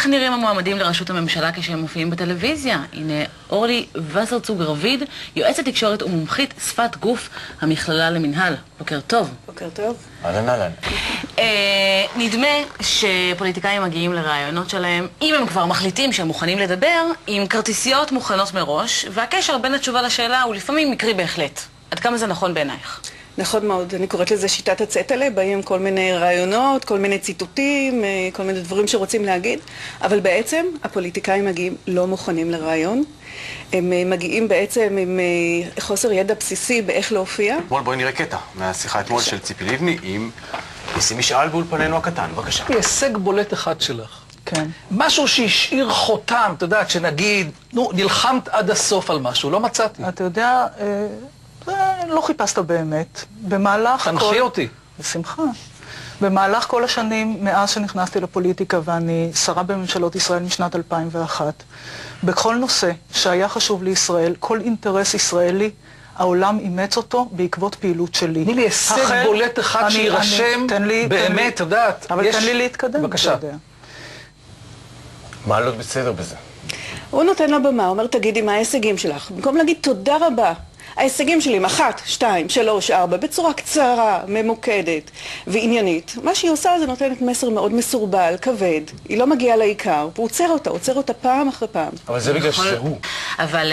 איך נראים המועמדים לראשות הממשלה כשהם מופיעים בטלוויזיה? הנה אורלי וסרצוג-רביד, יועצת תקשורת ומומחית שפת גוף המכללה למנהל. בוקר טוב. בוקר טוב. אהלן אהלן. נדמה שפוליטיקאים מגיעים לרעיונות שלהם, אם הם כבר מחליטים שהם מוכנים לדבר, עם כרטיסיות מוכנות מראש, והקשר בין התשובה לשאלה הוא לפעמים מקרי בהחלט. עד כמה זה נכון בעינייך? נכון מאוד, אני קוראת לזה שיטת הצטלה, באים כל מיני רעיונות, כל מיני ציטוטים, כל מיני דברים שרוצים להגיד, אבל בעצם הפוליטיקאים מגיעים לא מוכנים לרעיון, הם מגיעים בעצם עם חוסר ידע בסיסי באיך להופיע. בואי נראה קטע מהשיחה אתמול של ציפי לבני עם ניסים משעל באולפננו הקטן, בבקשה. הישג בולט אחד שלך. כן. משהו שהשאיר חותם, אתה יודעת, שנגיד, נלחמת עד הסוף על משהו, לא מצאתי. אתה יודע, לא חיפשת באמת. במהלך תנחי אותי. בשמחה. במהלך כל השנים, מאז שנכנסתי לפוליטיקה ואני שרה בממשלות ישראל משנת 2001, בכל נושא שהיה חשוב לישראל, כל אינטרס ישראלי, העולם אימץ אותו בעקבות פעילות שלי. תני לי הישג בולט אחד שירשם באמת, אתה יודעת. אבל תן לי להתקדם. בבקשה. מה לא בסדר בזה? הוא נותן לה במה, אומר תגידי מה ההישגים שלך, במקום להגיד תודה רבה. ההישגים שלי הם 1, 2, 3, 4, בצורה קצרה, ממוקדת ועניינית. מה שהיא עושה זה נותנת מסר מאוד מסורבל, כבד. היא לא מגיעה לעיקר, והוא עוצר אותה פעם אחרי פעם. אבל זה בגלל שזה הוא. אבל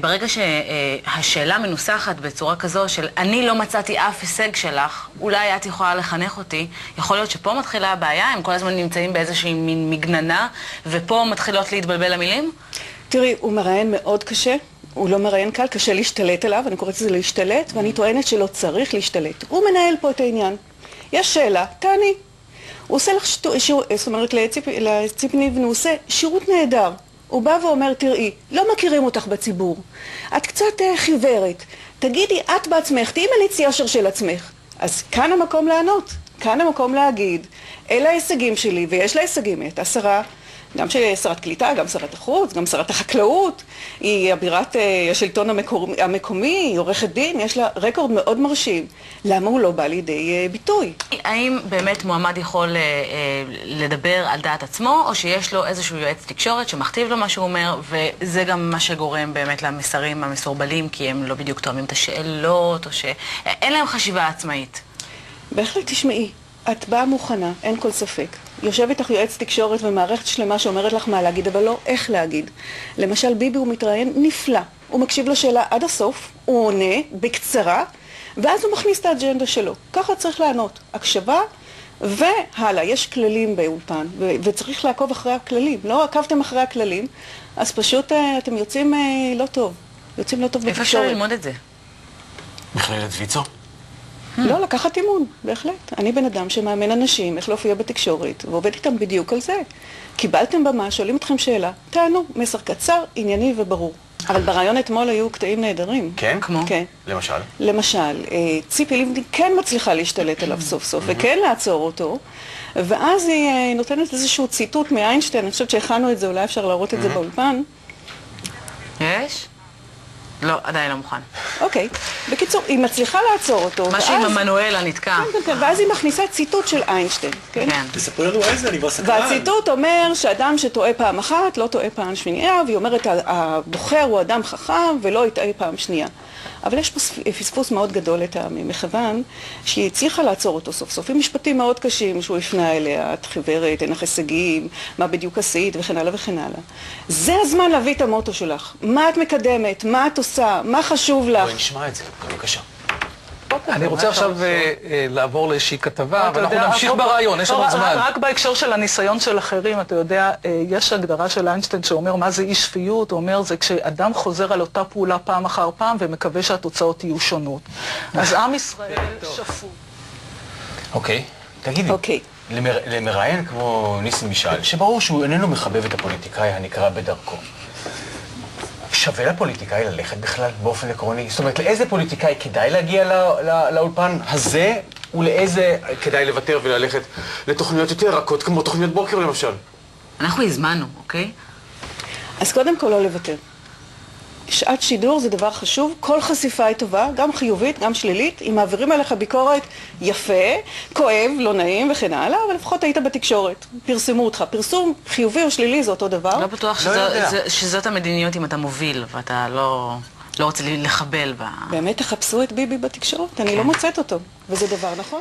ברגע שהשאלה מנוסחת בצורה כזו של אני לא מצאתי אף הישג שלך, אולי את יכולה לחנך אותי, יכול להיות שפה מתחילה הבעיה, הם כל הזמן נמצאים באיזושהי מין מגננה, ופה מתחילות להתבלבל המילים? תראי, הוא מראיין מאוד קשה. הוא לא מראיין קל, קשה להשתלט עליו, אני קוראת לזה להשתלט, ואני טוענת שלא צריך להשתלט. הוא מנהל פה את העניין. יש שאלה, תעני. הוא עושה לך זאת אומרת, לציפי לבני הוא עושה שירות נהדר. הוא בא ואומר, תראי, לא מכירים אותך בציבור. את קצת חיוורת. תגידי, את בעצמך, תהיי מליץ יושר של עצמך. אז כאן המקום לענות, כאן המקום להגיד, אלה ההישגים שלי, ויש לה הישגים, את השרה, גם שרת קליטה, גם שרת החוץ, גם שרת החקלאות, היא אבירת השלטון המקומי, היא עורכת דין, יש לה רקורד מאוד מרשים. למה הוא לא בא לידי ביטוי? האם באמת מועמד יכול לדבר על דעת עצמו, או שיש לו איזשהו יועץ תקשורת שמכתיב לו מה שהוא אומר, וזה גם מה שגורם באמת למסרים המסורבלים, כי הם לא בדיוק תואמים את השאלות, או שאין להם חשיבה עצמאית? בהחלט תשמעי. את באה מוכנה, אין כל ספק. יושבת לך יועץ תקשורת ומערכת שלמה שאומרת לך מה להגיד, אבל לא איך להגיד. למשל, ביבי הוא מתראיין נפלא. הוא מקשיב לשאלה עד הסוף, הוא עונה בקצרה, ואז הוא מכניס את האג'נדה שלו. ככה צריך לענות. הקשבה והלאה. יש כללים באולפן, וצריך לעקוב אחרי הכללים. לא עקבתם אחרי הכללים, אז פשוט אתם יוצאים לא טוב. יוצאים לא טוב בתקשורת. איפה אפשר ללמוד את זה? מכללת ויצו? לא, לקחת אימון, בהחלט. אני בן אדם שמאמן אנשים איך להופיע בתקשורת, ועובד איתם בדיוק על זה. קיבלתם במה, שואלים אתכם שאלה, תענו, מסר קצר, ענייני וברור. אבל ברעיון אתמול היו קטעים נהדרים. כן? כמו? כן. למשל? למשל, ציפי לבני כן מצליחה להשתלט עליו סוף סוף, וכן לעצור אותו, ואז היא נותנת איזשהו ציטוט מאיינשטיין, אני חושבת שהכנו את זה, אולי אפשר להראות את זה באולפן. יש? לא, עדיין לא מוכן. אוקיי. בקיצור, היא מצליחה לעצור אותו. משהו עם המנואלה נתקע. כן, ואז היא מכניסה ציטוט של איינשטיין, כן? כן. תספרו לנו איזה, אני כבר סקרן. והציטוט אומר שאדם שטועה פעם אחת, לא טועה פעם שנייה, והיא אומרת, הבוחר הוא אדם חכם ולא יטעה פעם שנייה. אבל יש פה פספוס מאוד גדול לטעמי, מכיוון שהיא הצליחה לעצור אותו סוף סוף, עם משפטים מאוד קשים שהוא הפנה אליה, את חיוורת, אין לך הישגים, מה בדיוק עשית וכן הלאה וכן הלאה. זה הזמן להביא את המוטו שלך. מה את מקדמת, מה את עושה, מה חשוב לך. בואי נשמע את זה, בבקשה. אני רוצה עכשיו לעבור לאיזושהי כתבה, ואנחנו נמשיך ברעיון, יש לנו זמן. רק בהקשר של הניסיון של אחרים, אתה יודע, יש הגדרה של איינשטיין שאומר מה זה אי שפיות, הוא אומר זה כשאדם חוזר על אותה פעולה פעם אחר פעם ומקווה שהתוצאות יהיו שונות. אז עם ישראל שפוט. אוקיי, תגידי, למראיין כמו ניסים משעל, שברור שהוא איננו מחבב את הפוליטיקאי הנקרא בדרכו, שווה לפוליטיקאי ללכת בכלל באופן עקרוני? זאת אומרת, לאיזה פוליטיקאי כדאי להגיע לאולפן הזה, ולאיזה כדאי לוותר וללכת לתוכניות יותר רכות, כמו תוכניות בוקר למשל? אנחנו הזמנו, אוקיי? אז קודם כל לא לוותר. שעת שידור זה דבר חשוב, כל חשיפה היא טובה, גם חיובית, גם שלילית. אם מעבירים עליך ביקורת, יפה, כואב, לא נעים וכן הלאה, אבל לפחות היית בתקשורת, פרסמו אותך. פרסום חיובי או שלילי זה אותו דבר. לא בטוח שזאת המדיניות אם אתה מוביל ואתה לא רוצה לחבל בה. באמת תחפשו את ביבי בתקשורת? אני לא מוצאת אותו, וזה דבר נכון.